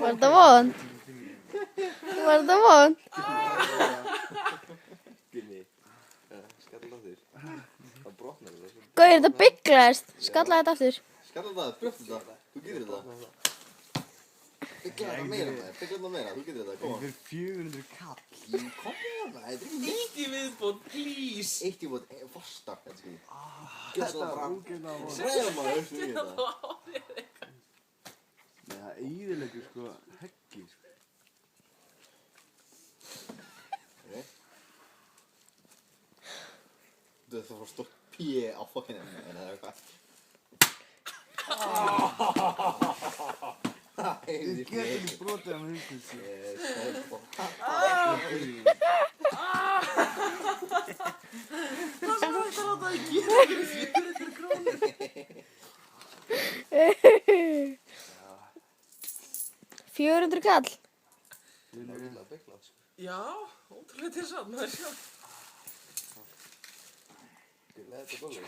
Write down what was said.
Var þetta vond? Var þetta vond? Gummi, skalla aftur. Það brotnar þetta. Gauður, þetta bygglaðist. Skallaði þetta aftur. Skalla það, brjóttu þetta. Þú getur þetta. Byggla þetta meira maður, byggla þetta meira. Þú getur þetta, koma. Fyrir 400 kall. Jú, kom með það, þetta er ekki neitt. Eitt í viðbót, please. Eitt í bótt, fasta, þetta skil. Þetta er ógeðna vond. Sræða maður, þú getur þetta. Nei, það eyðileggur sko heggi sko. Þú veist það fór stórt P á fokkinu en það er eitthvað. Ég get ekki brotið á myndin sér. Hvað sem þetta láta það gera fyrir 400 krónur? $400 kall. Það er illa bygglað sko. Já, ótrúlega til satt, maður sjá. Ég leði þetta góður.